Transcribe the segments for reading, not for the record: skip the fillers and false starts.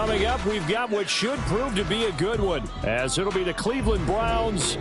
Coming up, we've got what should prove to be a good one, as it'll be the Cleveland Browns.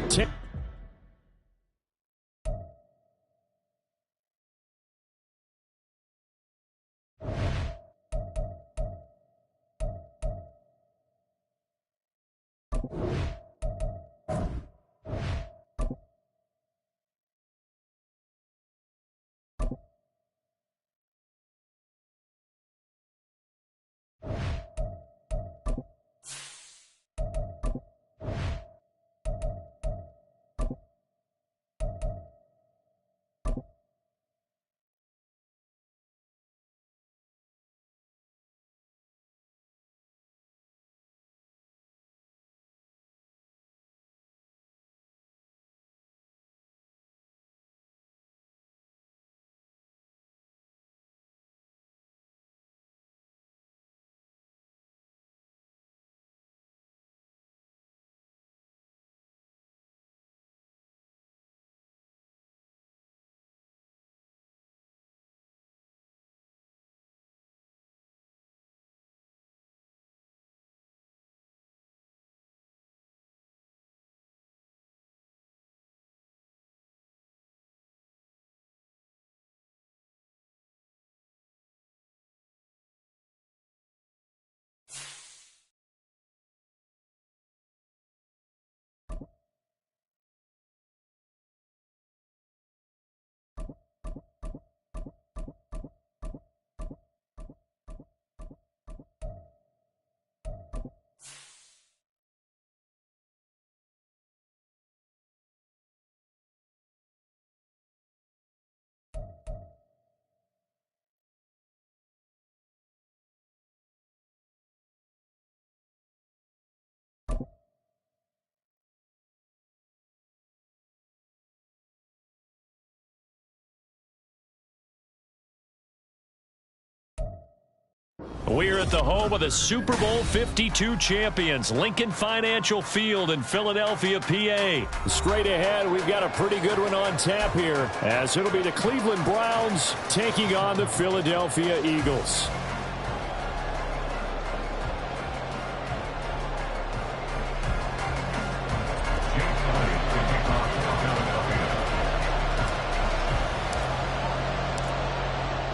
We're at the home of the Super Bowl 52 champions, Lincoln Financial Field in Philadelphia, PA. Straight ahead, we've got a pretty good one on tap here, as it'll be the Cleveland Browns taking on the Philadelphia Eagles.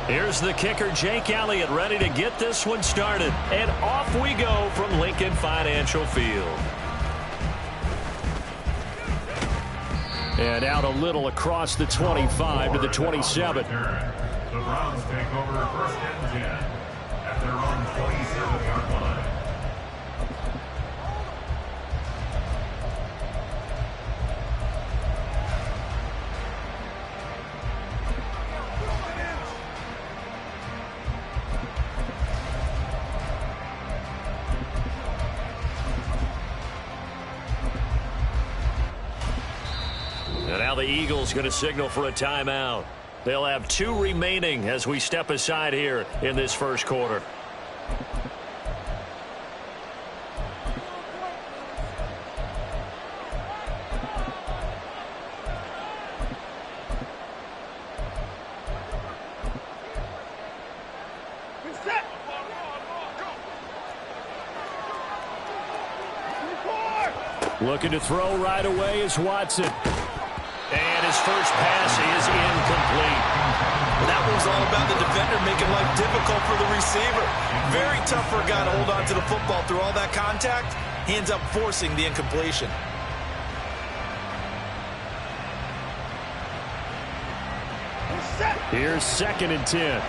Here's the kicker, Jake Elliott, ready to get this one started. And off we go from Lincoln Financial Field. And out a little across the 25 to the 27. The Browns take over first and 10 at their own 27-yard line. Now the Eagles going to signal for a timeout. They'll have 2 remaining as we step aside here in this first quarter. Looking to throw right away is Watson. And his first pass is incomplete. That was all about the defender making life difficult for the receiver. Very tough for a guy to hold on to the football through all that contact. He ends up forcing the incompletion. Here's 2nd and 10.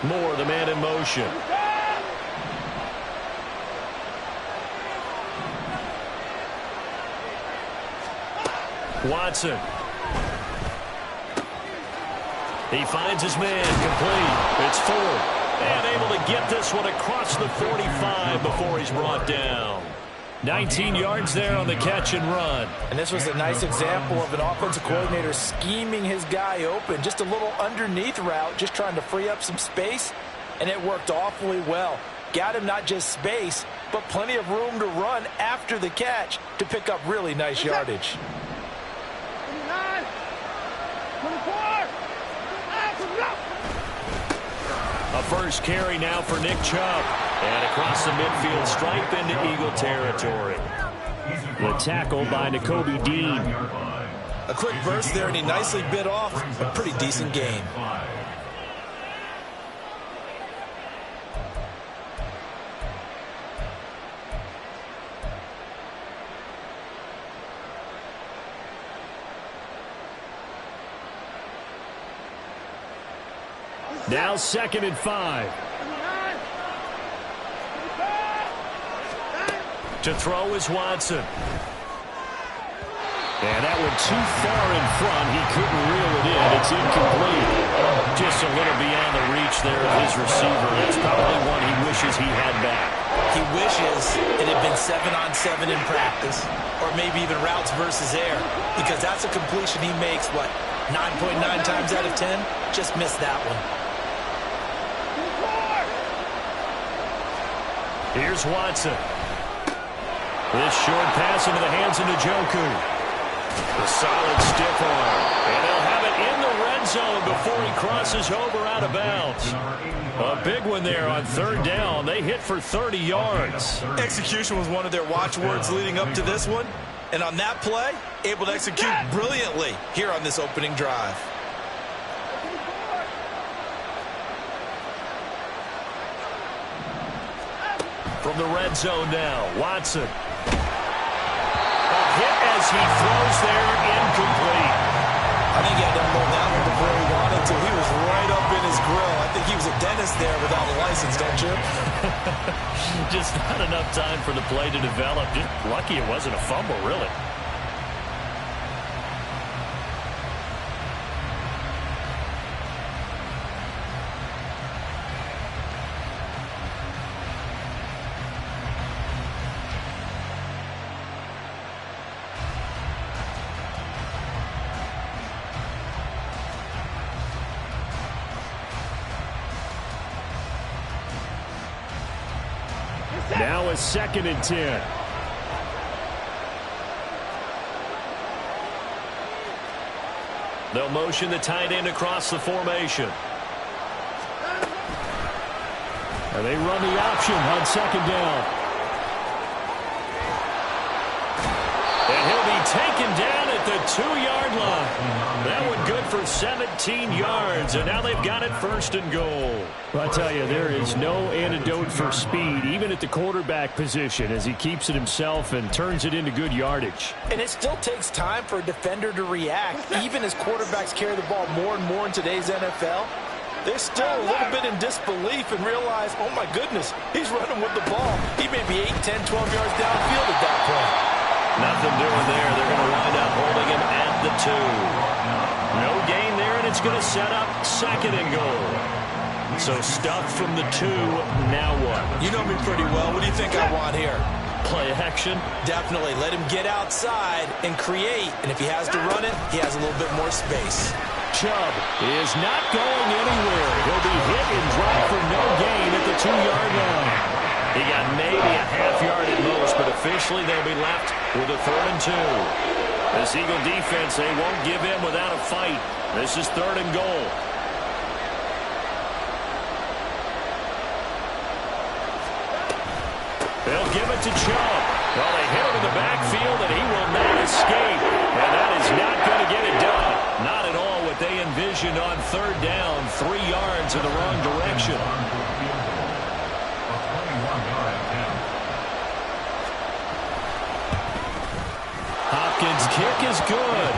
Moore, the man in motion. Watson. He finds his man, complete. It's 4. And able to get this one across the 45 before he's brought down. 19 yards there on the catch and run. And this was a nice example of an offensive coordinator scheming his guy open. Just a little underneath route, just trying to free up some space, and it worked awfully well. Got him not just space, but plenty of room to run after the catch to pick up really nice yardage. 29, 24. first carry now for Nick Chubb. And across the midfield stripe into Eagle territory. The tackle by Nakobe Dean. A quick burst there, and he nicely bit off a pretty decent gain. Now 2nd and 5. To throw is Watson. And that went too far in front. He couldn't reel it in. It's incomplete. Just a little beyond the reach there of his receiver. That's probably one he wishes he had back. He wishes it had been 7-on-7 in practice, or maybe even routes versus air, because that's a completion he makes, what, 9.9 times out of 10? Just missed that one. Here's Watson. This short pass into the hands of Njoku. A solid stiff arm. And they'll have it in the red zone before he crosses over out of bounds. A big one there on 3rd down. They hit for 30 yards. Execution was one of their watchwords leading up to this one. And on that play, able to execute brilliantly here on this opening drive. From the red zone now, Watson. A hit as he throws there, incomplete. I think he had to unload that one before he wanted to. He was right up in his grill. I think he was a dentist there without a license, don't you? Just not enough time for the play to develop. Just lucky it wasn't a fumble, really. Now a 2nd and 10. They'll motion the tight end across the formation. And they run the option on 2nd down. And he'll be taken down at the 2-yard line. That one good for 17 yards, and now they've got it 1st and goal. Well, I tell you, there is no antidote for speed, even at the quarterback position, as he keeps it himself and turns it into good yardage. And it still takes time for a defender to react. Even as quarterbacks carry the ball more and more in today's NFL, they're still a little bit in disbelief and realize, oh my goodness, he's running with the ball. He may be 8, 10, 12 yards downfield at that point. Nothing doing there. They're going to wind up holding him at the 2. No gain there, and it's going to set up 2nd and goal. So stuffed from the 2, now what? You know me pretty well. What do you think I want here? Play action? Definitely. Let him get outside and create, and if he has to run it, he has a little bit more space. Chubb is not going anywhere. He'll be hit and dropped for no gain at the 2-yard line. He got maybe a half-yard at most, but officially they'll be left with a 3rd and 2. This Eagle defense, they won't give in without a fight. This is 3rd and goal. They'll give it to Chubb. Well, they hit him in the backfield, and he will not escape. And that is not going to get it done. Not at all what they envisioned on 3rd down. 3 yards in the wrong direction. Hopkins' kick is good.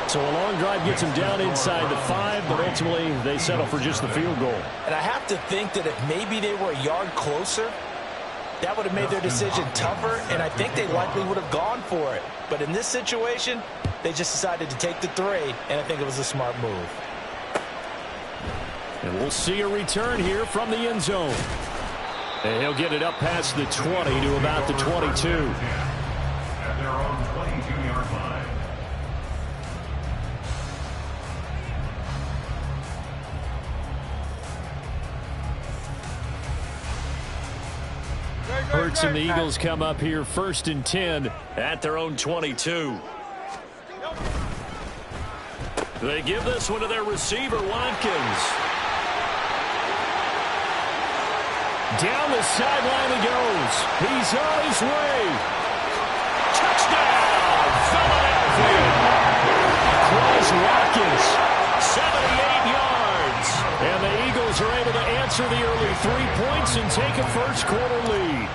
So a long drive gets him down inside the 5, but ultimately they settle for just the field goal. And I have to think that if maybe they were a yard closer, that would have made their decision tougher, and I think they likely would have gone for it. But in this situation, they just decided to take the 3, and I think it was a smart move. And we'll see a return here from the end zone. And he'll get it up past the 20 to about the 22. At their own 22-yard line. Hurts and the Eagles come up here 1st and 10 at their own 22. They give this one to their receiver, Watkins. Down the sideline he goes. He's on his way. Touchdown, Philadelphia. Quez Watkins, 78 yards. And the Eagles are able to answer the early 3 points and take a first-quarter lead.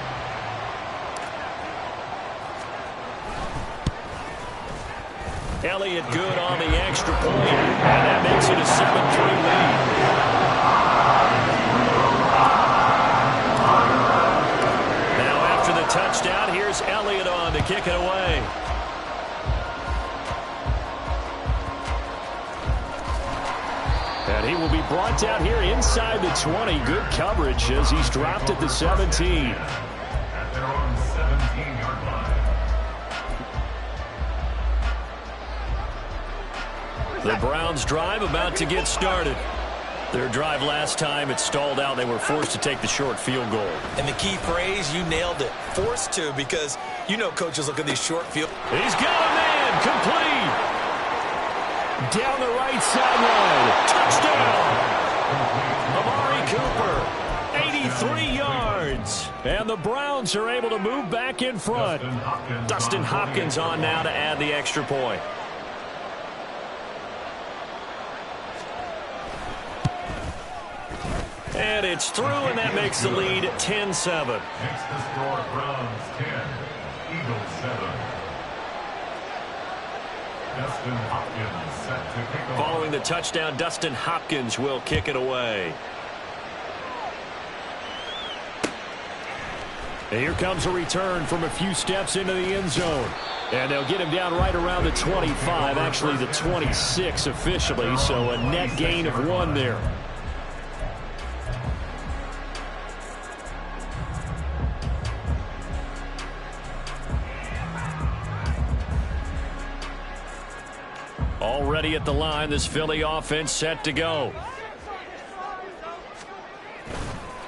Elliott good on the extra point, and that makes it a 7-3 lead. Touchdown. Here's Elliott on to kick it away. And he will be brought down here inside the 20. Good coverage as he's dropped at the 17. At their own 17-yard line. The Browns drive about to get started. Their drive last time, it stalled out. They were forced to take the short field goal. And the key phrase, you nailed it. Forced to, because you know coaches look at these short field. He's got a man, complete. Down the right sideline. Touchdown. Amari Cooper, 83 yards. And the Browns are able to move back in front. Dustin Hopkins on now to add the extra point. And it's through, and that makes the lead 10-7. Makes the score Browns 10, Eagles 7. Dustin Hopkins set to kick off. Following the touchdown, Dustin Hopkins will kick it away. And here comes a return from a few steps into the end zone. And they'll get him down right around the 25, actually the 26 officially, so a net gain of 1 there. Already at the line, this Philly offense set to go.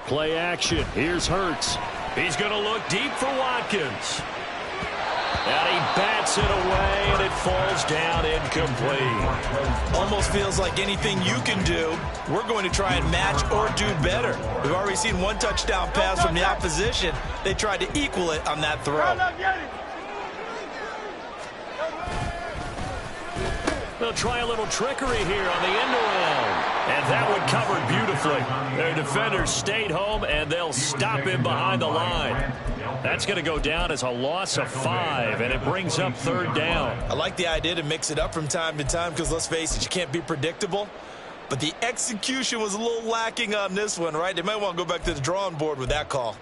Play action. Here's Hurts. He's going to look deep for Watkins. And he bats it away, and it falls down incomplete. Almost feels like anything you can do, we're going to try and match or do better. We've already seen one touchdown pass from the opposition. They tried to equal it on that throw. They'll try a little trickery here on the end around. And that one covered beautifully. Their defenders stayed home, and they'll stop him behind the line. That's going to go down as a loss of 5, and it brings up 3rd down. I like the idea to mix it up from time to time because, let's face it, you can't be predictable. But the execution was a little lacking on this one, right? They might want to go back to the drawing board with that call.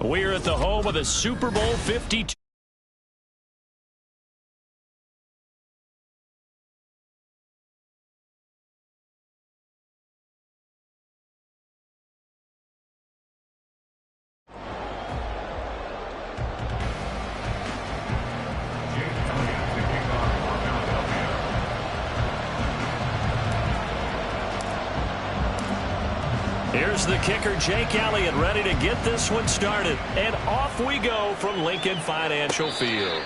We're at the home of the Super Bowl 52. Here's the kicker, Jake Elliott, ready to get this one started. And off we go from Lincoln Financial Field.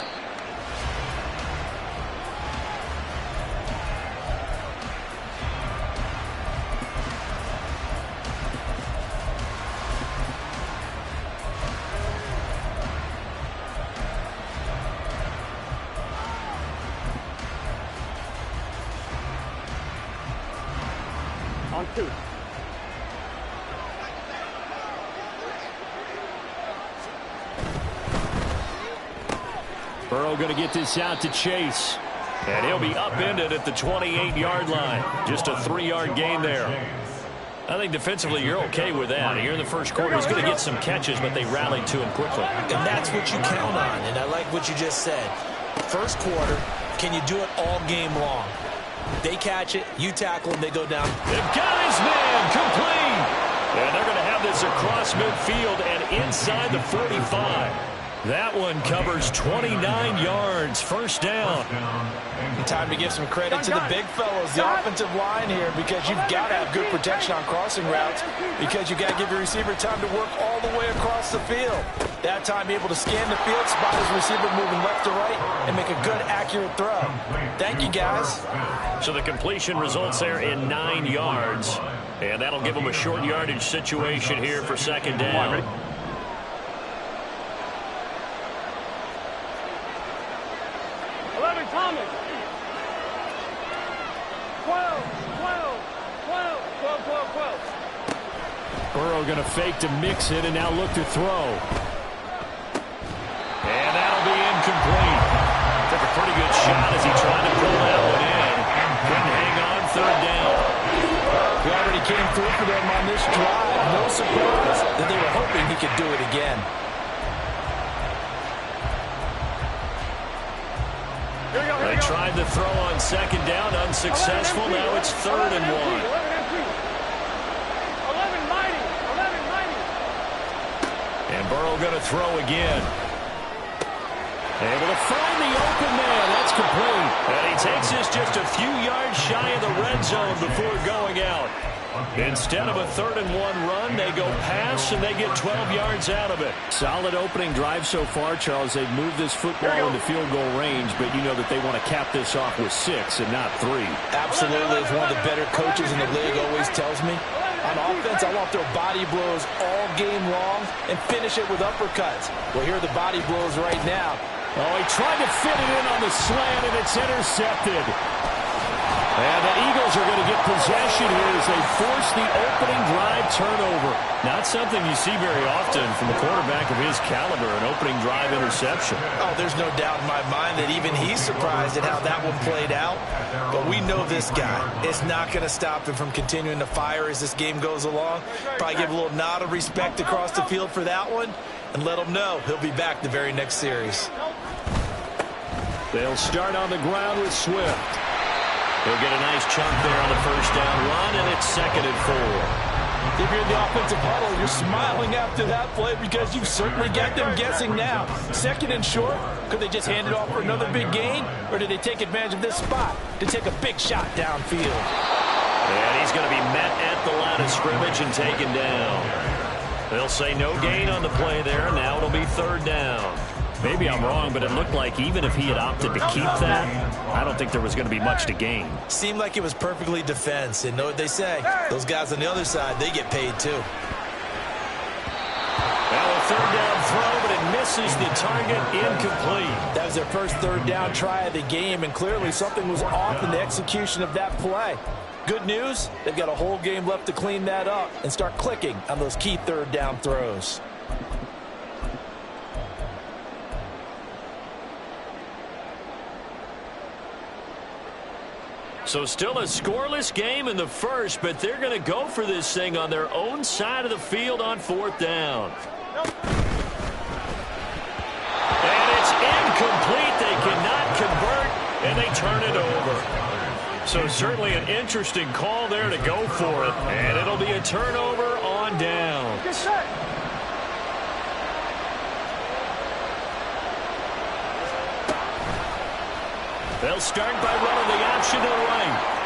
On 2. Burrow going to get this out to Chase. And he'll be upended at the 28-yard line. Just a 3-yard gain there. I think defensively you're okay with that. Here in the first quarter, he's going to get some catches, but they rallied to him quickly. And that's what you count on, and I like what you just said. First quarter, can you do it all game long? They catch it, you tackle them, they go down. They've got his man complete. And they're going to have this across midfield and inside the 45. That one covers 29 yards. First down. Time to give some credit to the big fellows, the offensive line here, because you've got to have good protection on crossing routes, because you've got to give your receiver time to work all the way across the field. That time able to scan the field, spot his receiver moving left to right, and make a good, accurate throw. Thank you, guys. So the completion results there in 9 yards, and that'll give them a short yardage situation here for second down. 11, Thomas. 12. Burrow going to fake to mix it and now look to throw. And that'll be incomplete. Took a pretty good shot as he tried to pull that one in. Couldn't hang on, third down. He already came through for them on this drive. No surprise that they were hoping he could do it again. They tried to throw on second down, unsuccessful. Now it's 3rd and 1. 11 mighty. And Burrow going to throw again. Able to find the open man. That's complete. And he takes this just a few yards shy of the red zone before going out. Instead of a 3rd and 1 run, they go pass, and they get 12 yards out of it. Solid opening drive so far, Charles. They've moved this football into field goal range, but you know that they want to cap this off with 6 and not 3. Absolutely. As one of the better coaches in the league always tells me, on offense, I want their body blows all game long and finish it with uppercuts. Well, here are the body blows right now. Oh, he tried to fit it in on the slant, and it's intercepted. And the Eagles are going to get possession here as they force the opening drive turnover. Not something you see very often from a quarterback of his caliber, an opening drive interception. Oh, there's no doubt in my mind that even he's surprised at how that one played out. But we know this guy. It's not going to stop him from continuing to fire as this game goes along. Probably give a little nod of respect across the field for that one and let him know he'll be back the very next series. They'll start on the ground with Swift. He'll get a nice chunk there on the first down run, and it's 2nd and 4. If you're in the offensive huddle, you're smiling after that play because you certainly got them guessing now. 2nd and short, could they just hand it off for another big gain, or did they take advantage of this spot to take a big shot downfield? And he's going to be met at the line of scrimmage and taken down. They'll say no gain on the play there. Now it'll be 3rd down. Maybe I'm wrong, but it looked like even if he had opted to keep that, I don't think there was going to be much to gain. Seemed like it was perfectly defense. And know what they say? Those guys on the other side, they get paid too. Well, a 3rd down throw, but it misses the target, incomplete. That was their first 3rd down try of the game, and clearly something was off in the execution of that play. Good news, they've got a whole game left to clean that up and start clicking on those key 3rd down throws. So still a scoreless game in the first, but they're going to go for this thing on their own side of the field on 4th down. So certainly an interesting call there to go for it. And it'll be a turnover on down. Get set. They'll start by running the option to the right.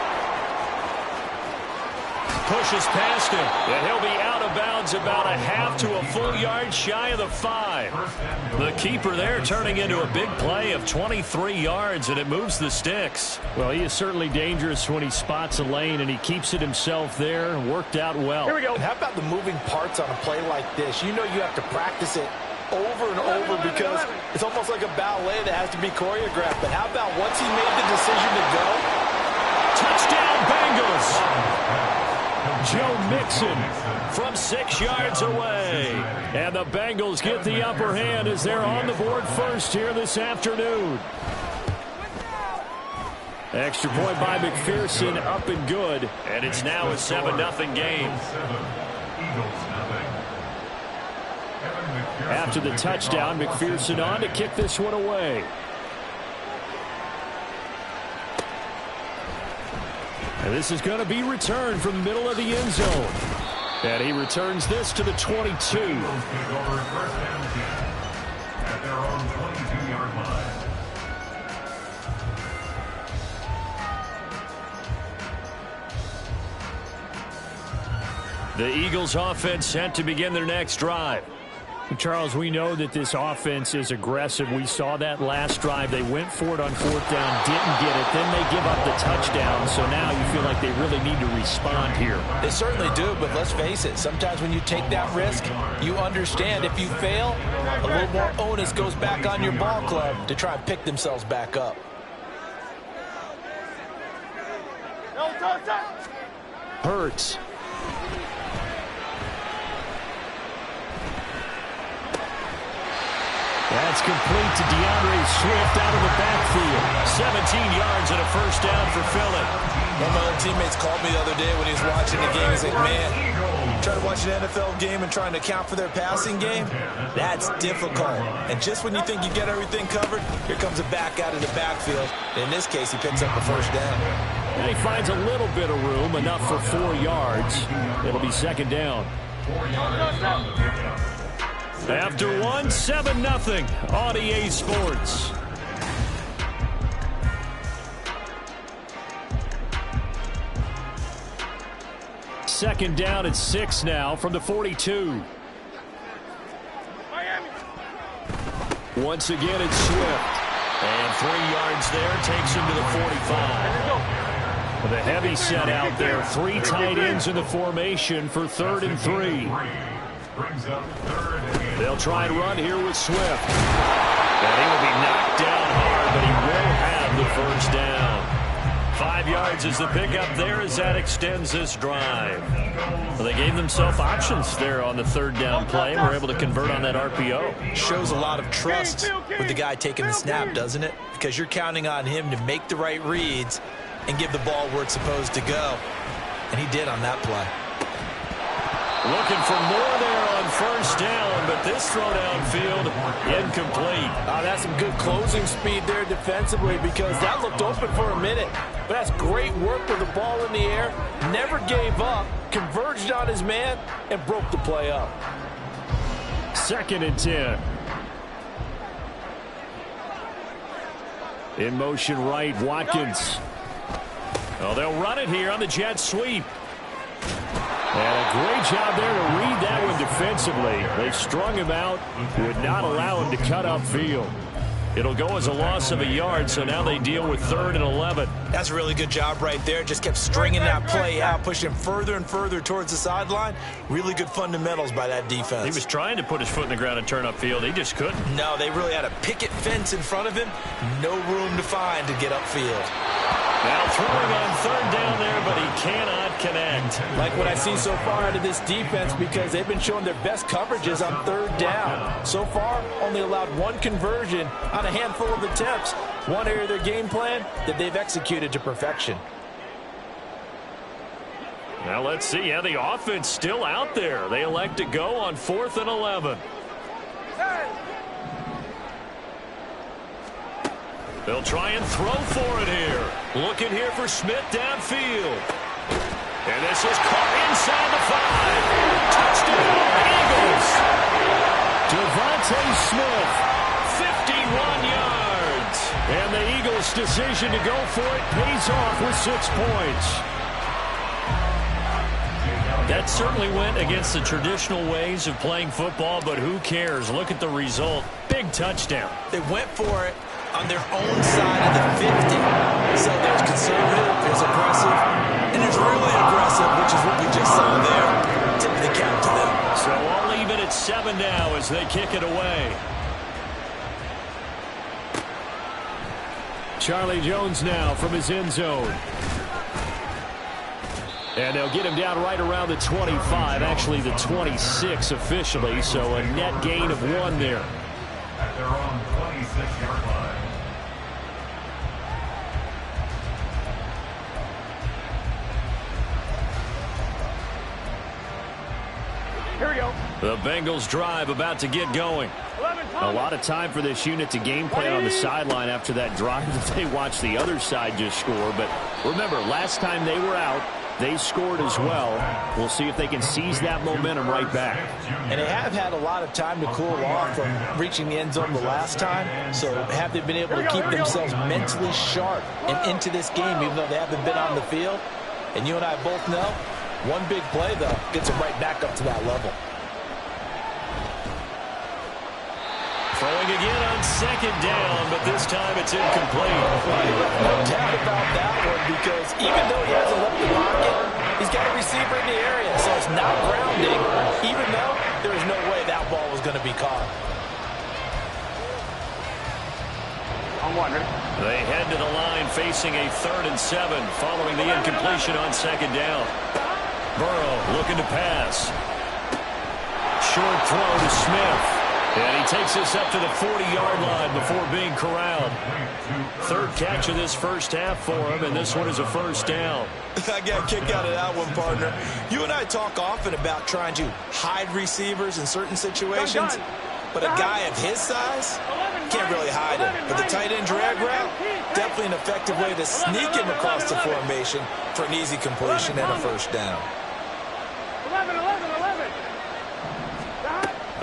Pushes past him, and he'll be out of bounds about a half to a full yard shy of the 5. The keeper there turning into a big play of 23 yards, and it moves the sticks. Well, he is certainly dangerous when he spots a lane, and he keeps it himself there. Worked out well. Here we go. And how about the moving parts on a play like this? You know you have to practice it over and over because it's almost like a ballet that has to be choreographed. But how about once he made the decision to go? Touchdown, Bengals! Joe Mixon from 6 yards away. And the Bengals get the upper hand as they're on the board first here this afternoon. Extra point by McPherson, up and good. And it's now a 7-0 game. After the touchdown, McPherson on to kick this one away. And this is going to be returned from the middle of the end zone. And he returns this to the 22. The Eagles offense set to begin their next drive. Charles, we know that this offense is aggressive. We saw that last drive. They went for it on 4th down, didn't get it. Then they give up the touchdown. So now you feel like they really need to respond here. They certainly do, but let's face it. Sometimes when you take that risk, you understand if you fail, a little more onus goes back on your ball club to try and pick themselves back up. Hurts. That's complete to DeAndre Swift out of the backfield. 17 yards and a first down for Philly. One of my old teammates called me the other day when he was watching the game. He's like, man, trying to watch an NFL game and trying to account for their passing game, that's difficult. And just when you think you get everything covered, here comes a back out of the backfield. In this case, he picks up a first down. And he finds a little bit of room, enough for 4 yards. It'll be second down. After one, 7-0 on EA Sports. Second down at 6 now from the 42. Once again, it's Swift. And 3 yards there takes him to the 45. With a heavy set out there, 3 tight ends in the formation for 3rd and 3. They'll try and run here with Swift. And he will be knocked down hard, but he will have the first down. 5 yards is the pickup there as that extends this drive. Well, they gave themselves options there on the 3rd down play and were able to convert on that RPO. Shows a lot of trust with the guy taking the snap, doesn't it? Because you're counting on him to make the right reads and give the ball where it's supposed to go. And he did on that play. Looking for more there on first down, but this throw downfield incomplete. That's some good closing speed there defensively because that looked open for a minute. But that's great work with the ball in the air. Never gave up, converged on his man, and broke the play up. 2nd and 10. In motion right, Watkins. Oh, they'll run it here on the jet sweep. And a great job there to read that one defensively. They strung him out, would not allow him to cut upfield. It'll go as a loss of a yard, so now they deal with 3rd and 11. That's a really good job right there. Just kept stringing that play out, pushing him further and further towards the sideline. Really good fundamentals by that defense. He was trying to put his foot in the ground and turn upfield. He just couldn't. No, they really had a picket fence in front of him. No room to find to get upfield. Now throwing on 3rd down there, but he cannot connect. Like what I see so far out of this defense because they've been showing their best coverages on 3rd down. So far, only allowed 1 conversion on a handful of attempts. One area of their game plan that they've executed to perfection. Now let's see how the offense still out there. They elect to go on 4th and 11. They'll try and throw for it here. Looking here for Smith downfield. And this is caught inside the 5. Touchdown, Eagles. Devontae Smith, 51 yards. And the Eagles' decision to go for it pays off with 6 points. That certainly went against the traditional ways of playing football, but who cares? Look at the result. Big touchdown. They went for it on their own side of the 50. So there's conservative, there's aggressive, and there's really aggressive, which is what we just saw there. Tip of the cap to them. So all even at 7 now as they kick it away. Charlie Jones now from his end zone. And they'll get him down right around the 25, actually the 26 officially, so a net gain of 1 there. At their own 26-yard line. Here we go. The Bengals drive about to get going. A lot of time for this unit to game plan on the sideline after that drive that they watched the other side just score. But remember, last time they were out, they scored as well. We'll see if they can seize that momentum right back. And they have had a lot of time to cool off from reaching the end zone the last time. So have they been able to keep themselves mentally sharp and into this game, even though they haven't been on the field? And you and I both know, one big play, though, gets them right back up to that level. Throwing again on 2nd down, but this time it's incomplete. No doubt about that one, because even though he hasn't left the pocket, he's got a receiver in the area, so it's not grounding, even though there is no way that ball was going to be caught. On 1, ready? They head to the line facing a 3rd and 7 following the incompletion on 2nd down. Burrow looking to pass. Short throw to Smith. And he takes this up to the 40-yard line before being corralled. 3rd catch of this first half for him, and this one is a 1st down. I got a kick out of that one, partner. You and I talk often about trying to hide receivers in certain situations, but a guy of his size can't really hide him. But the tight end drag route, definitely an effective way to sneak him across the formation for an easy completion and a 1st down. 11, 11, 11.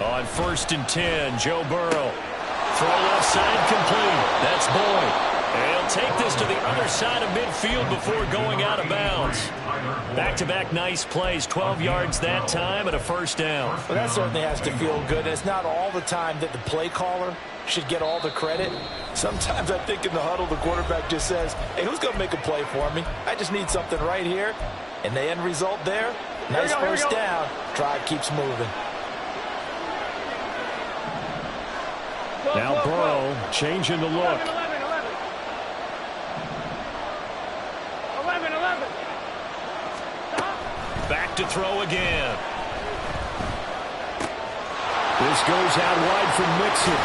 On 1st and 10, Joe Burrow. Throw left side complete. That's Boyd. And he'll take this to the other side of midfield before going out of bounds. Back-to-back nice plays, 12 yards that time and a 1st down. Well, that certainly has to feel good. It's not all the time that the play caller should get all the credit. Sometimes I think in the huddle, the quarterback just says, hey, who's going to make a play for me? I just need something right here. And the end result there, nice 1st down. Drive keeps moving. Now Burrow changing the look. 11, 11. 11, 11. Back to throw again. This goes out wide from Mixon.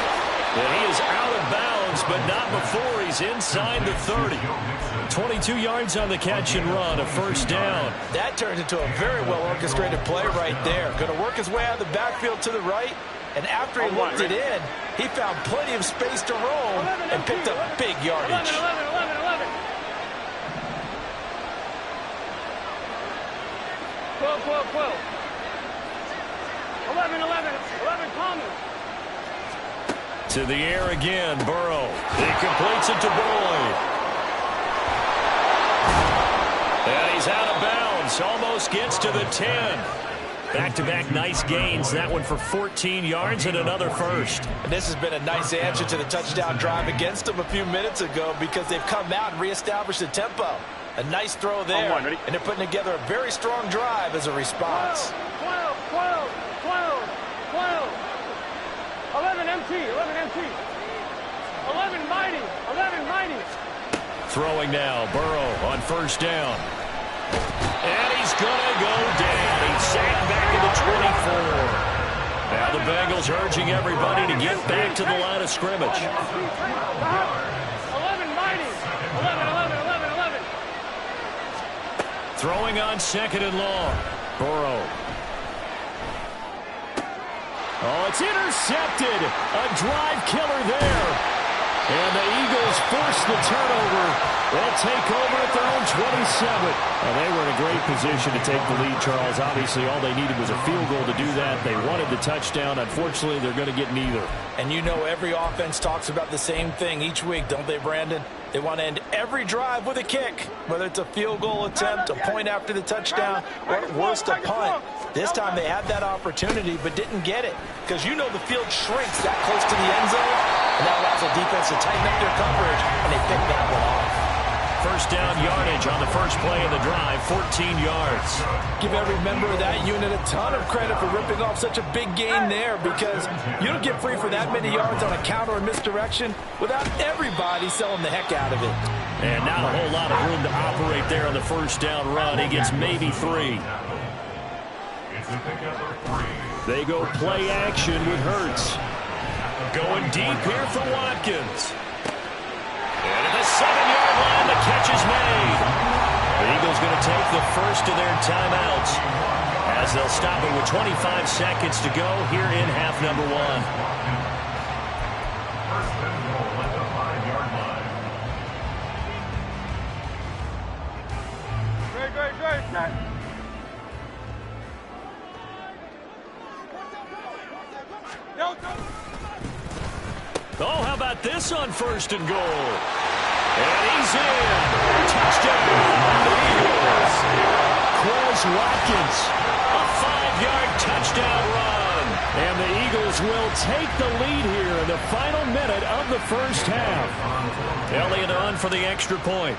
And he is out of bounds, but not before he's inside the 30. 22 yards on the catch and run, a 1st down. That turned into a very well-orchestrated play right there. Going to work his way out of the backfield to the right. And after he looked it in, he found plenty of space to roam and picked up big yardage. 11, 11, 11. 12, 12, 12. 11, 11, 11, Thomas. To the air again, Burrow. He completes it to Boyd. And he's out of bounds. Almost gets to the 10. Back-to-back nice gains. That one for 14 yards and another 1st. And this has been a nice answer to the touchdown drive against them a few minutes ago because they've come out and reestablished the tempo. A nice throw there. On 1, ready? And they're putting together a very strong drive as a response. 12, 12, 12, 12. 11 MT, 11 MT. 11 mighty, 11 mighty. Throwing now, Burrow on 1st down. And he's going to go down. He's sacked back at the 24. Now the Bengals urging everybody to get back to the line of scrimmage. 11 mighty, 11, 11, 11, 11. Throwing on 2nd and long. Burrow. Oh, it's intercepted. A drive killer there. And the Eagles force the turnover. They'll take over at their own 27. And they were in a great position to take the lead, Charles. Obviously, all they needed was a field goal to do that. They wanted the touchdown. Unfortunately, they're going to get neither. And you know every offense talks about the same thing each week, don't they, Brandon? They want to end every drive with a kick, whether it's a field goal attempt, a point after the touchdown, or at worst, a punt. This time they had that opportunity but didn't get it because you know the field shrinks that close to the end zone, and that allows the defense to tighten up their coverage, and they pick that one off. First down yardage on the first play of the drive, 14 yards. Give every member of that unit a ton of credit for ripping off such a big gain there because you don't get free for that many yards on a counter or misdirection without everybody selling the heck out of it. And not a whole lot of room to operate there on the first down run. He gets maybe 3. They go play action with Hurts. Going deep here for Watkins. And at the 7-yard line, the catch is made. The Eagles going to take the first of their timeouts as they'll stop it with 25 seconds to go here in half number 1. First and goal at the 5-yard line. Great. Oh, how about this on first and goal? And he's in. Touchdown, the Eagles. Quez Watkins, a 5-yard touchdown run. And the Eagles will take the lead here in the final minute of the first half. Elliott on for the extra point.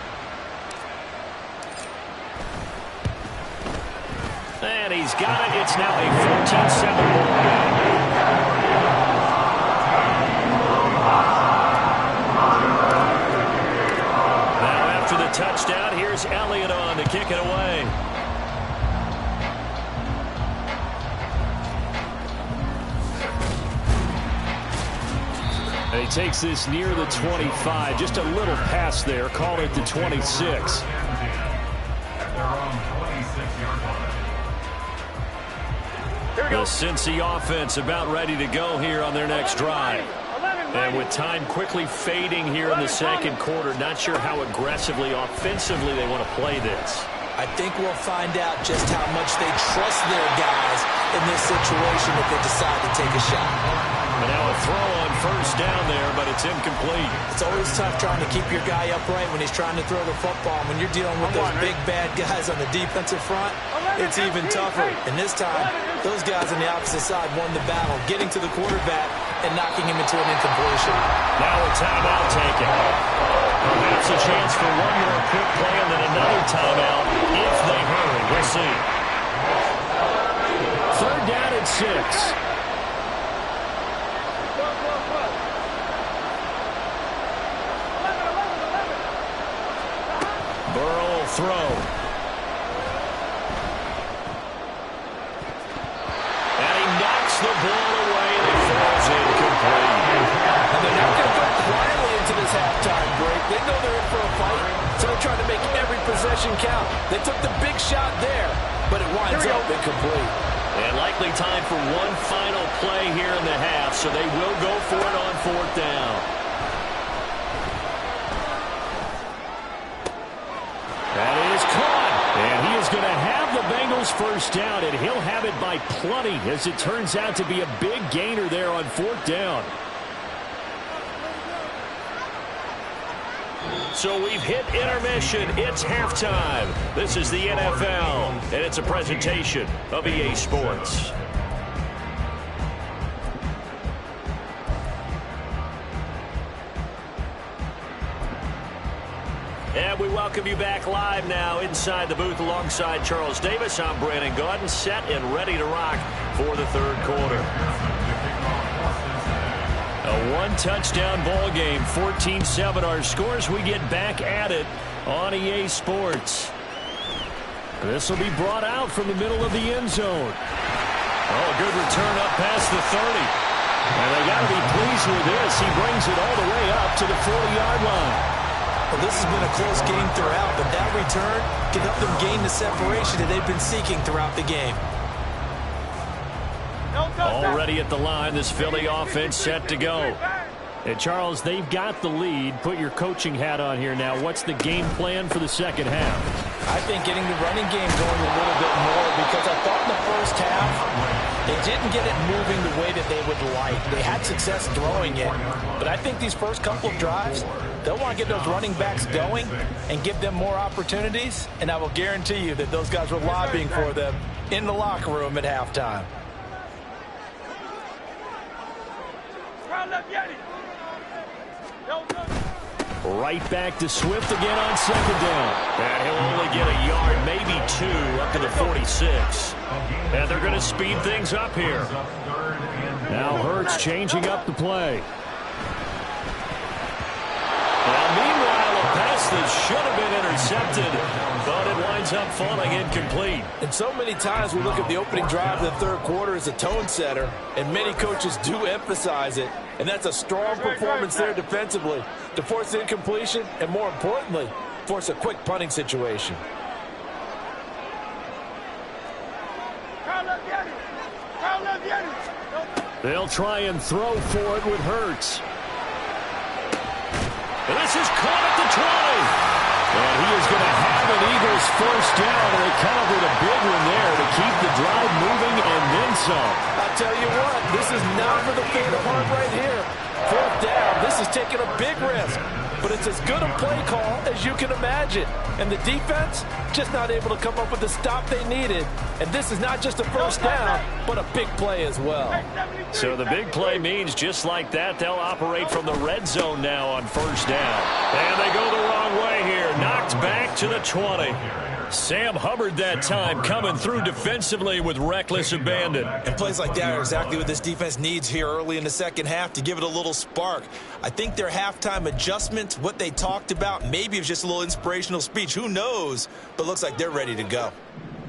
And he's got it. It's now a 14-7 ball game. Touchdown. Here's Elliott on to kick it away. And he takes this near the 25. Just a little pass there. Call it the 26. The Cincy offense about ready to go here on their next drive. And with time quickly fading here in the second quarter, not sure how aggressively, offensively they want to play this. I think we'll find out just how much they trust their guys in this situation if they decide to take a shot. And now a throw on first down there, but it's incomplete. It's always tough trying to keep your guy upright when he's trying to throw the football. When you're dealing with those big, bad guys on the defensive front, it's even tougher. And this time, those guys on the opposite side won the battle, getting to the quarterback and knocking him into an incompletion. Now a timeout taken. Perhaps a chance for one more quick play and then another timeout if they hurry. We'll see. Third down and 6. Burrow will throw. And he knocks the ball away and it falls incomplete. And they're not going to go quietly into this halftime break. They know they're in for a fight, so they're trying to make every possession count. They took the big shot there, but it winds up incomplete. And likely time for one final play here in the half, so they will go for it on fourth down. That is caught. And he is going to have the Bengals first down, and he'll have it by plenty, as it turns out to be a big gainer there on fourth down. So we've hit intermission. It's halftime. This is the NFL, and it's a presentation of EA Sports. And we welcome you back live now inside the booth alongside Charles Davis. I'm Brandon Gaudin, set and ready to rock for the third quarter. A one-touchdown ball game, 14-7 our scores. We get back at it on EA Sports. This will be brought out from the middle of the end zone. Oh, good return up past the 30. And they got to be pleased with this. He brings it all the way up to the 40-yard line. Well, this has been a close game throughout, but that return can help them gain the separation that they've been seeking throughout the game. Already at the line, this Philly offense set to go. And Charles, they've got the lead. Put your coaching hat on here now. What's the game plan for the second half? I think getting the running game going a little bit more, because I thought in the first half they didn't get it moving the way that they would like. They had success throwing it, but I think these first couple of drives, they'll want to get those running backs going and give them more opportunities, and I will guarantee you that those guys were lobbying for them in the locker room at halftime. Right back to Swift again on second down. And he'll only get a yard, maybe 2, up to the 46. And they're going to speed things up here. Now Hurts changing up the play. Well, meanwhile, a pass that should have been intercepted, but it winds up falling incomplete. And so many times we look at the opening drive of the third quarter as a tone setter, and many coaches do emphasize it. And that's a strong performance there defensively to force the incompletion and, more importantly, force a quick punting situation. They'll try and throw for it with Hurts. And this is caught at the 20. And he is going to have an Eagles first down, and they covered a big one there to keep the drive moving and then some. I'll tell you what, this is not for the faint of heart right here. Fourth down, this is taking a big risk. But it's as good a play call as you can imagine. And the defense just not able to come up with the stop they needed. And this is not just a first down, but a big play as well. So the big play means just like that, they'll operate from the red zone now on first down. And they go the wrong way here. Knocked back to the 20. Sam Hubbard that time coming through defensively with reckless abandon. And plays like that are exactly what this defense needs here early in the second half to give it a little spark. I think their halftime adjustment, what they talked about, maybe it was just a little inspirational speech. Who knows? But looks like they're ready to go.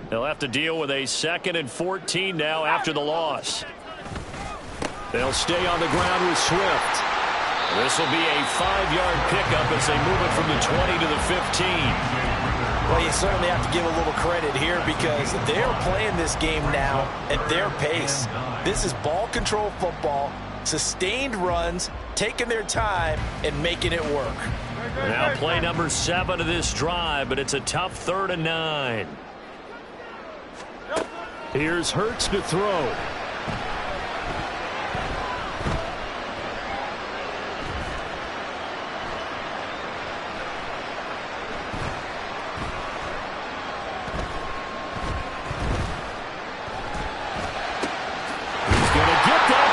They'll have to deal with a 2nd and 14 now after the loss. They'll stay on the ground with Swift. This will be a 5-yard pickup as they move it from the 20 to the 15. Well, you certainly have to give a little credit here because they're playing this game now at their pace. This is ball control football, sustained runs, taking their time and making it work. Now play number 7 of this drive, but it's a tough 3rd and 9. Here's Hurts to throw.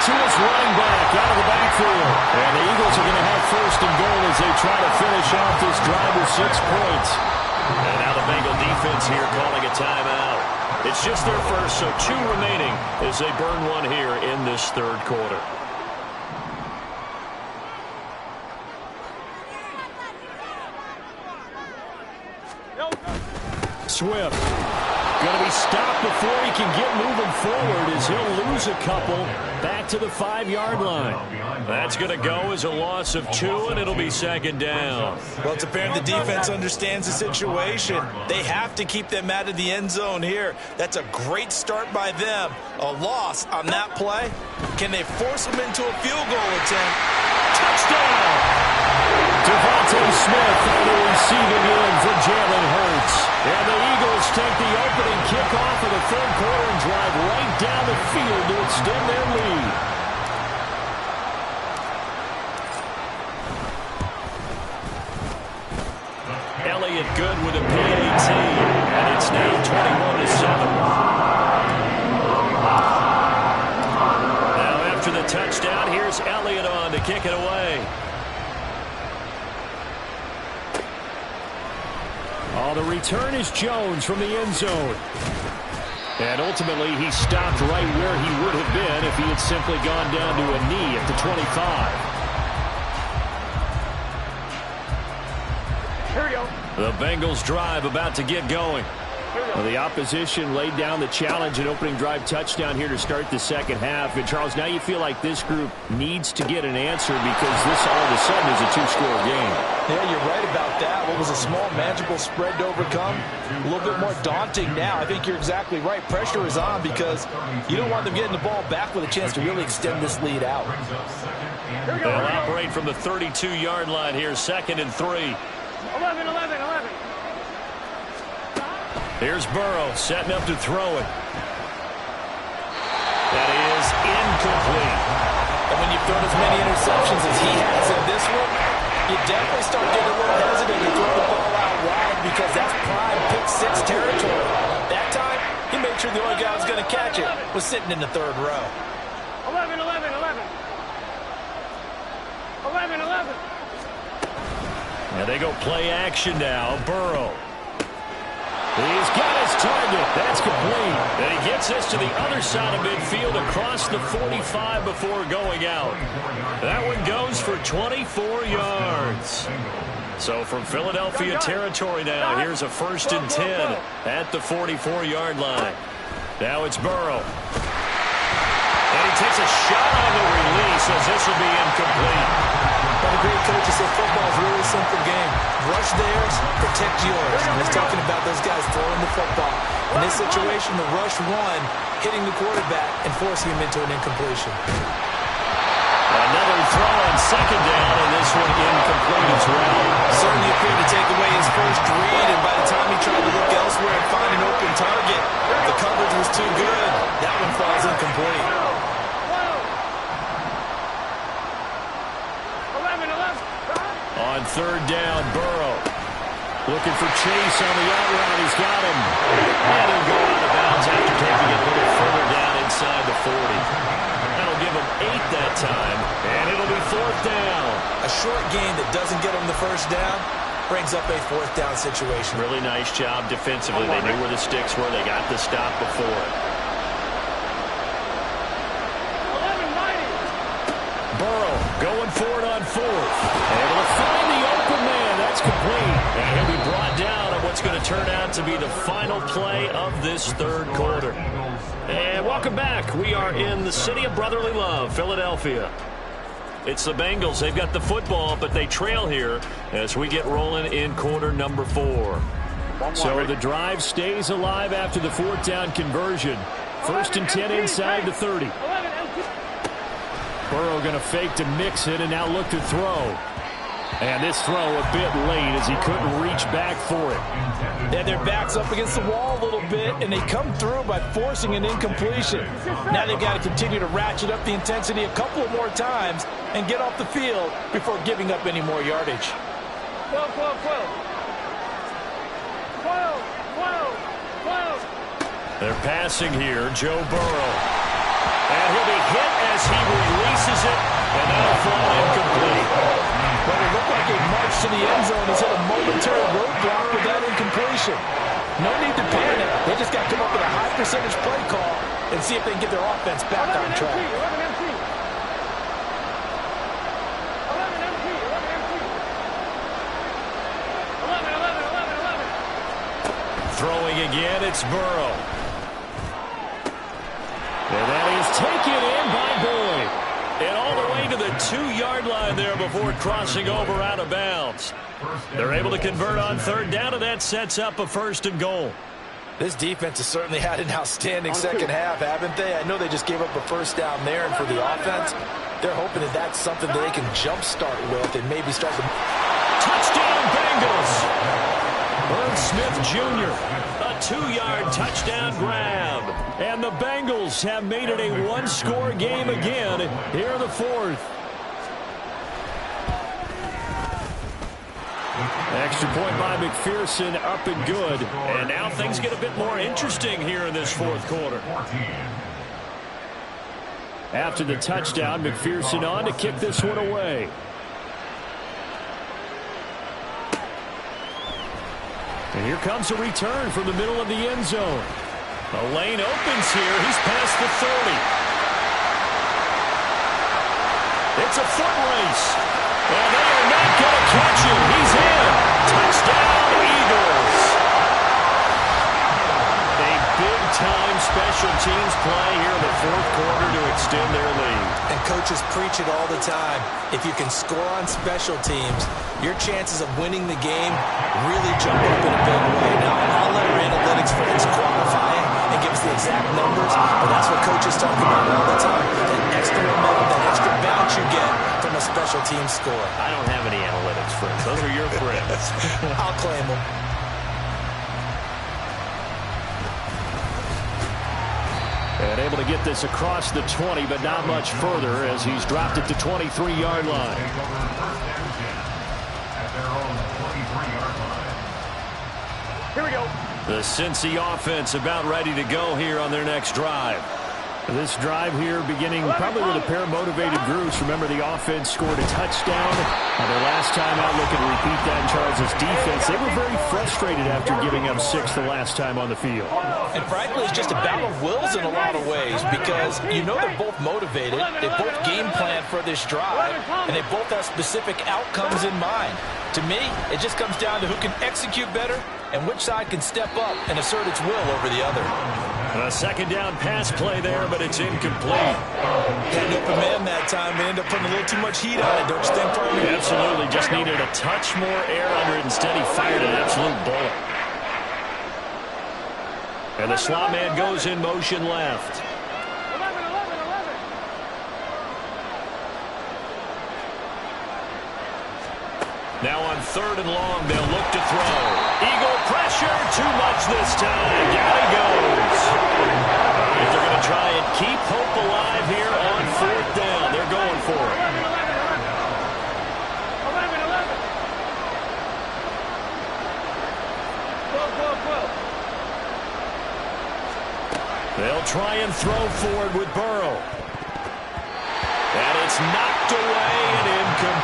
To his running back out of the backfield. And the Eagles are going to have 1st and goal as they try to finish off this drive with 6 points. And now the Bengal defense here calling a timeout. It's just their first, so 2 remaining as they burn one here in this third quarter. Swift going to be stopped before he can get moving forward as he'll lose a couple back to the 5-yard line. That's going to go as a loss of 2, and it'll be 2nd down. Well, it's apparent the defense understands the situation. They have to keep them out of the end zone here. That's a great start by them. A loss on that play. Can they force them into a field goal attempt? Touchdown! Devontae Smith on the receiving end for Jalen Hurts. And the Eagles take the opening kickoff of the third quarter and drive right down the field to extend their lead. Elliott good with a PAT, and it's now 21-7. Now after the touchdown, here's Elliott on to kick it away. The return is Jones from the end zone. And ultimately, he stopped right where he would have been if he had simply gone down to a knee at the 25. Here we go. The Bengals drive about to get going. Well, the opposition laid down the challenge and opening drive touchdown here to start the second half. And, Charles, now you feel like this group needs to get an answer because this all of a sudden is a two-score game. Yeah, you're right about that. What was a small, manageable spread to overcome, a little bit more daunting now. I think you're exactly right. Pressure is on because you don't want them getting the ball back with a chance to really extend this lead out. They'll operate from the 32-yard line here, 2nd and 3. 11. Here's Burrow setting up to throw it. That is incomplete. And when you've thrown as many interceptions as he has in this one, you definitely start getting a little hesitant to throw the ball out wide because that's prime pick-6 territory. That time, he made sure the only guy who was going to catch it was sitting in the 3rd row. 11. And they go play action now. Burrow. He's got his target. That's complete. And he gets this to the other side of midfield across the 45 before going out. That one goes for 24 yards. So from Philadelphia territory now, here's a 1st and 10 at the 44-yard line. Now it's Burrow. And he takes a shot on the release as this will be incomplete. Well, the great coaches say football is really a simple game. Rush theirs, protect yours. And he's talking about those guys throwing the football. In this situation, the rush one, hitting the quarterback and forcing him into an incompletion. Another throw on 2nd down, and this one incomplete as well. Certainly appeared to take away his first read, and by the time he tried to look elsewhere and find an open target, the coverage was too good. That one falls incomplete. On 3rd down, Burrow. Looking for Chase on the out route. He's got him. And he'll go out of bounds after taking it a little further down inside the 40. That'll give him 8 that time. And it'll be 4th down. A short gain that doesn't get him the 1st down brings up a 4th down situation. Really nice job defensively. They knew where the sticks were. They got the stop before it. Burrow going for it on 4th. Able to find the open man. That's complete. And he'll be brought down on what's going to turn out to be the final play of this 3rd quarter. And welcome back. We are in the city of brotherly love, Philadelphia. It's the Bengals. They've got the football, but they trail here as we get rolling in quarter number 4. So the drive stays alive after the 4th down conversion. 1st and 10 inside the 30. Burrow going to fake to mix it and now look to throw. And this throw a bit late as he couldn't reach back for it. Yeah, their back's up against the wall a little bit, and they come through by forcing an incompletion. Now they've got to continue to ratchet up the intensity a couple of more times and get off the field before giving up any more yardage. 12. They're passing here, Joe Burrow. And he'll be hit as he releases it, and that'll fall incomplete. But it looked like a march to the end zone has hit a momentary roadblock with that incompletion. No need to panic. They just got to come up with a high percentage play call and see if they can get their offense back on track. 11 MT. Throwing again, it's Burrow. And that is taken in by Boyd. And all the way to the 2-yard line there before crossing over out of bounds. They're able to convert on 3rd down, and that sets up a 1st and goal. This defense has certainly had an outstanding second half, haven't they? I know they just gave up a 1st down there, and for the offense, they're hoping that that's something that they can jumpstart with and maybe start to... Touchdown, Bengals! Herb Smith Jr., a 2-yard touchdown grab. And the Bengals have made it a 1-score game again here in the 4th. Extra point by McPherson, up and good. And now things get a bit more interesting here in this 4th quarter. After the touchdown, McPherson on to kick this one away. And here comes a return from the middle of the end zone. The lane opens here. He's past the 30. It's a foot race. And they are not going to catch him. He's in. Touchdown, Eagles. Big-time special teams play here in the fourth quarter to extend their lead. And coaches preach it all the time. If you can score on special teams, your chances of winning the game really jump up in a big way. Now, I'll let our analytics friends quantify it and give us the exact numbers, but that's what coaches talk about all the time. That extra momentum, that extra bounce you get from a special team score. I don't have any analytics friends. Those are your friends. I'll claim them. And able to get this across the 20, but not much further as he's dropped it to 23-yard line. Take over first and 10 at their own 23-yard line. Here we go. The Cincy offense about ready to go here on their next drive. This drive here beginning probably with a pair of motivated groups. Remember, the offense scored a touchdown. Their last time out, looking to repeat that in Charles' defense. They were very frustrated after giving up 6 the last time on the field. And frankly, it's just a battle of wills in a lot of ways because you know they're both motivated. They both game plan for this drive, and they both have specific outcomes in mind. To me, it just comes down to who can execute better and which side can step up and assert its will over the other. And a second down pass play there, but it's incomplete. Had an open man that time. They end up putting a little too much heat on it, don't you think, partner? Absolutely. Just needed a touch more air under it. Instead, he fired an absolute bullet. And the slot man goes in motion left. 11, 11, 11. Now on 3rd and long, they'll look to throw. Eagle pressure, too much this time. Down he goes. If they're going to try and keep hope alive here on 4th down, they're going for it. 11, 11. 12, 12, 12. They'll try and throw forward with Burrow. And it's knocked away and incomplete.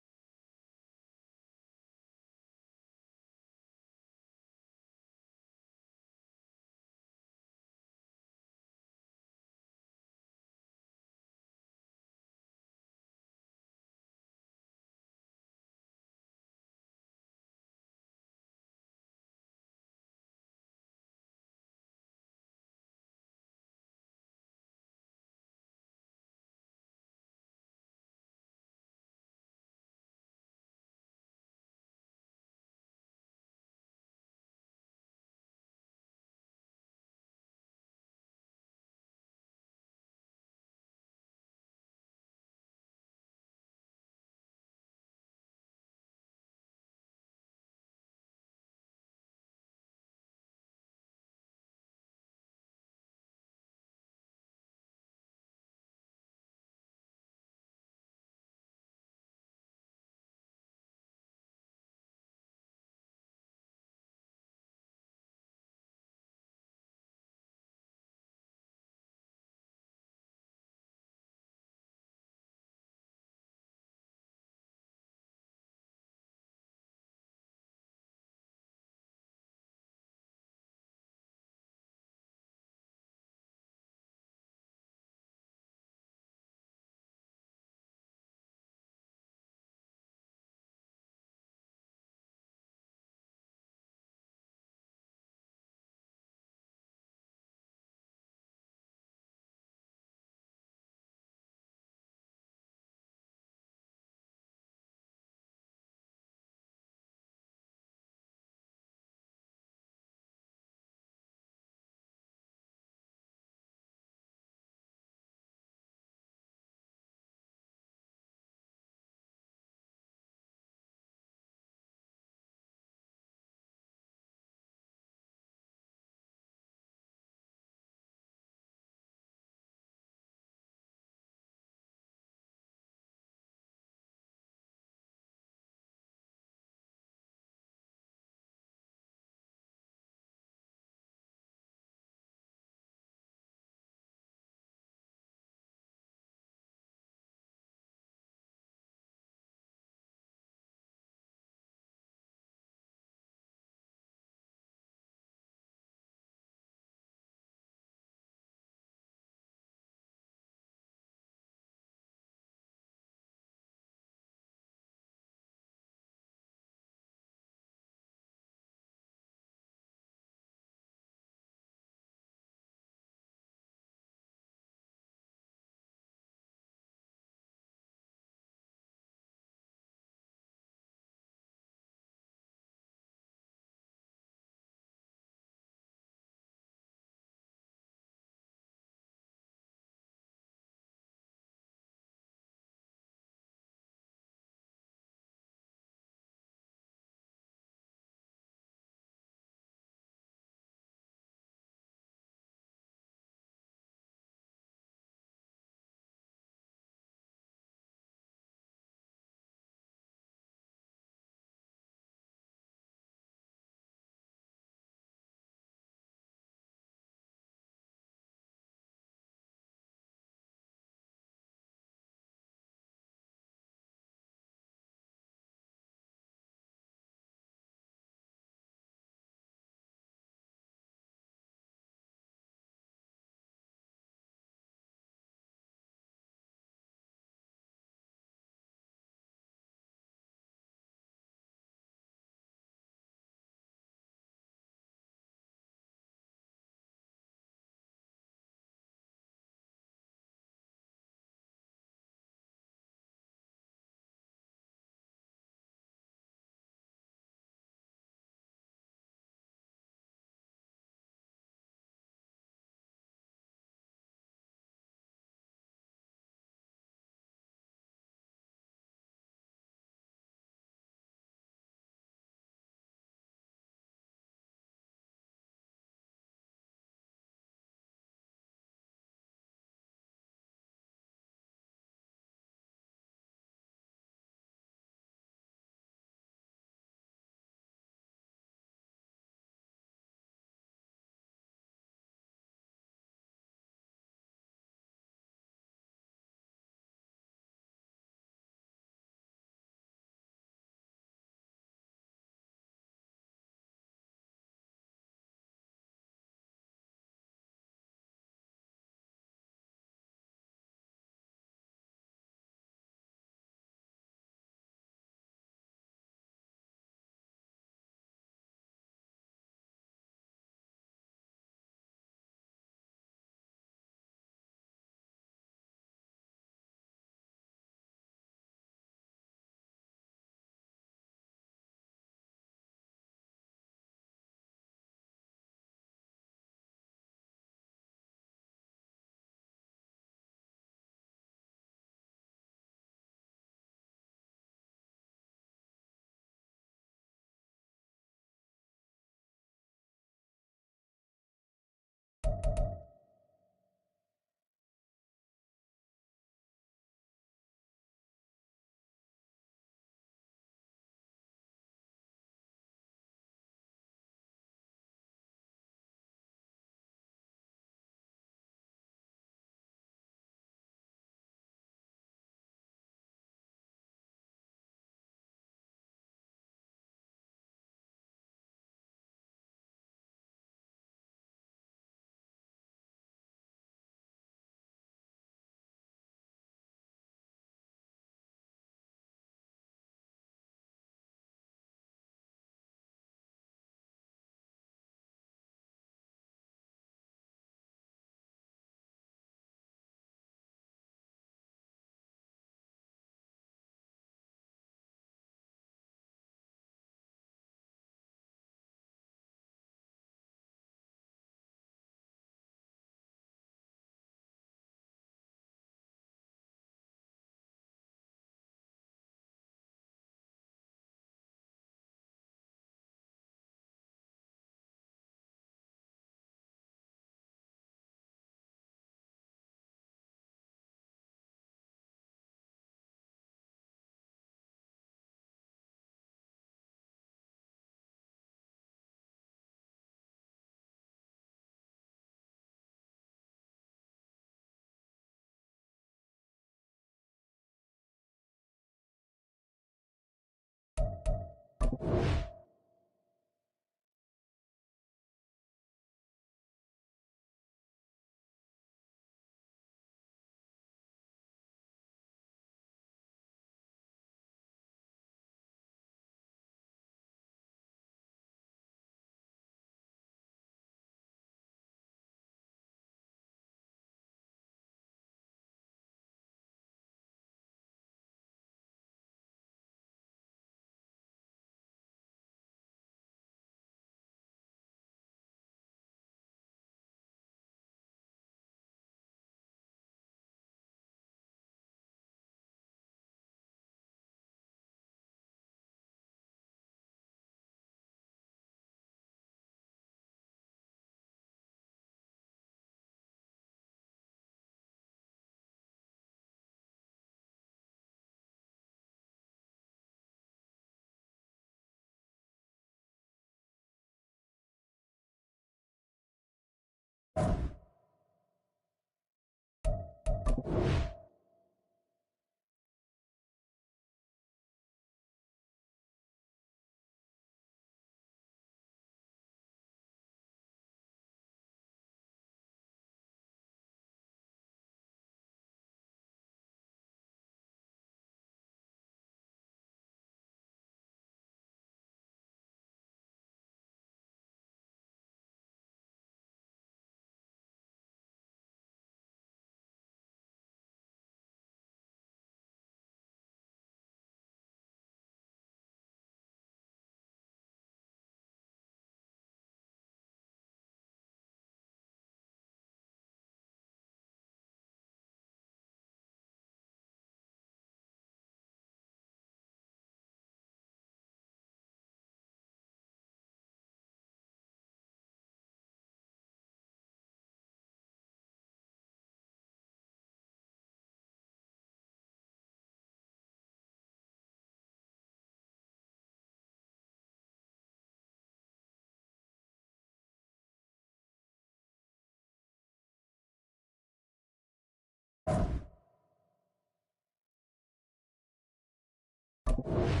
you